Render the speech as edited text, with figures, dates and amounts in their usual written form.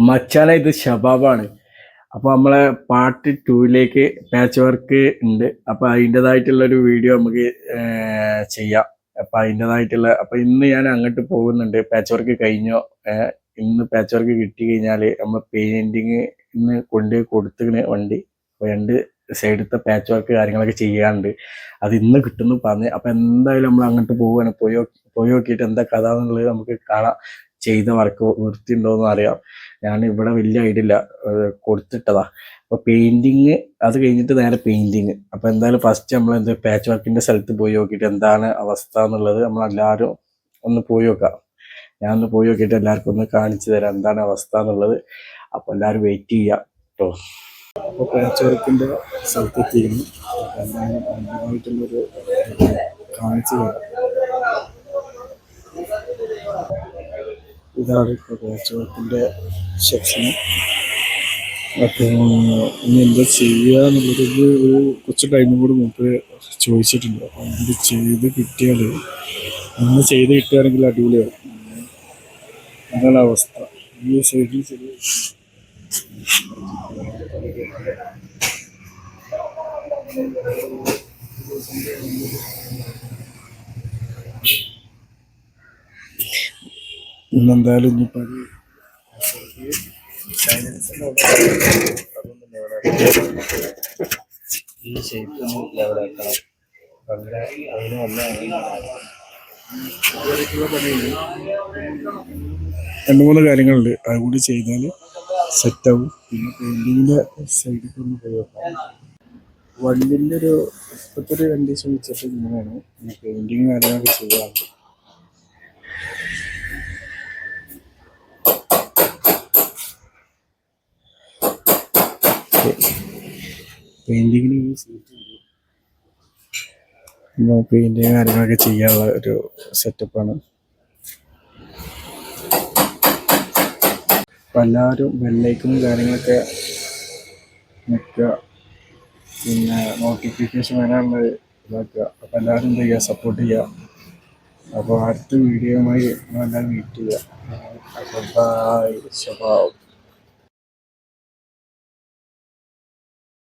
മച്ചാനെ ഇത് ഷബാബാണ്. അപ്പോൾ നമ്മളെ പാർട്ട് 2ലേക്ക് പാച്ച് വർക്ക് ഉണ്ട്. അപ്പോൾ അതിൻ്റെതായിട്ടുള്ളൊരു വീഡിയോ നമുക്ക് ചെയ്യാം. അപ്പോൾ ഇന്ന് ഞാൻ അങ്ങോട്ട് പോകുന്നുണ്ട്. പാച്ച് വർക്ക് കഴിഞ്ഞോ? ഇന്ന് പാച്ച് വർക്ക് കിട്ടി കഴിഞ്ഞാൽ നമ്മൾ പെയിൻറ്റിങ് ഇന്ന് കൊണ്ടുപോയി കൊടുത്തിങ്ങനെ വണ്ടി. അപ്പോൾ 2 സൈഡത്തെ പാച്ച് വർക്ക് കാര്യങ്ങളൊക്കെ ചെയ്യാനുണ്ട്. അത് ഇന്ന് കിട്ടുന്നു പറഞ്ഞ്. അപ്പോൾ എന്തായാലും നമ്മൾ അങ്ങോട്ട് പോവുകയാണ്. പോയി നോക്കിയിട്ട് എന്താ കഥ എന്നുള്ളത് നമുക്ക് കാണാം. ചെയ്ത വർക്ക് വൃത്തിയുണ്ടോയെന്ന് അറിയാം. ഞാൻ ഇവിടെ വലിയ ഐഡിയ ഇല്ല, കൊടുത്തിട്ടതാ. അപ്പോൾ പെയിൻറ്റിങ് അത് കഴിഞ്ഞിട്ട് നേരെ പെയിൻറ്റിങ്. അപ്പോൾ എന്തായാലും ഫസ്റ്റ് നമ്മൾ പാച്ച് വർക്കിൻ്റെ സ്ഥലത്ത് പോയി നോക്കിയിട്ട് എന്താണ് അവസ്ഥ എന്നുള്ളത് നമ്മളെല്ലാവരും ഒന്ന് പോയി നോക്കാം. ഞാനൊന്ന് പോയി നോക്കിയിട്ട് എല്ലാവർക്കും ഒന്ന് കാണിച്ചു തരാം എന്താണ് അവസ്ഥ എന്നുള്ളത്. അപ്പോൾ എല്ലാവരും വെയിറ്റ് ചെയ്യാം കേട്ടോ. അപ്പോൾ പാച്ച് വർക്കിൻ്റെ സ്ഥലത്തെത്തിയിരുന്നു. എന്തായാലും അതിൻ്റെതായിട്ടുള്ളൊരു കാണിച്ചു തരാം. ഇതാണ് ഇപ്പോൾ പാച്ച് വർക്കിൻ്റെ സെക്ഷന്. അപ്പോൾ ഇനി എന്താ ചെയ്യുക എന്നുള്ളത് ഒരു കുറച്ച് ടൈമും കൂടി മുമ്പ് ചോദിച്ചിട്ടുണ്ട്. അപ്പോൾ ഇത് ചെയ്ത് കിട്ടിയാൽ ഒന്ന് ചെയ്ത് കിട്ടുകയാണെങ്കിൽ അടിപൊളിയാവും. അതാണ് അവസ്ഥ. ഈ സൈഡിൽ ചെറിയ ഇന്നെന്തായാലും ഇനിയിപ്പോൾ അത് ഈ ഷേപ്പ് ലെവലാക്കണം. അങ്ങനെ അതിന് വന്ന 2-3 കാര്യങ്ങളുണ്ട്. അതുകൂടി ചെയ്താൽ സെറ്റാവും. പിന്നെ പെയിൻറ്റിങ്ങിൻ്റെ സൈഡിൽ ഒന്ന് പോയി വെക്കാം. വണ്ടിൻ്റെ ഒരു ഇപ്പോഴത്തെ ഒരു കണ്ടീഷൻ വെച്ചിട്ട് ഇങ്ങനെയാണ്. പിന്നെ പെയിൻറ്റിങ് കാര്യങ്ങളൊക്കെ ചെയ്യാറുണ്ട്. പെയിൻറ്റിങ്ങിന് ഈ സീറ്റ് പെയിൻറ്റിങ് കാര്യങ്ങളൊക്കെ ചെയ്യാനുള്ള ഒരു സെറ്റപ്പാണ്. അപ്പം എല്ലാവരും ബെല്ലൈക്കനും കാര്യങ്ങളൊക്കെ നിൽക്കുക. പിന്നെ നോട്ടിഫിക്കേഷൻ വരാനുള്ള ഇതാക്കുക. അപ്പോൾ എല്ലാവരും എന്ത് ചെയ്യുക, സപ്പോർട്ട് ചെയ്യുക. അപ്പോൾ അടുത്ത വീഡിയോയുമായി എല്ലാവരും മീറ്റ് ചെയ്യുക. അപ്പോൾ ബൈ.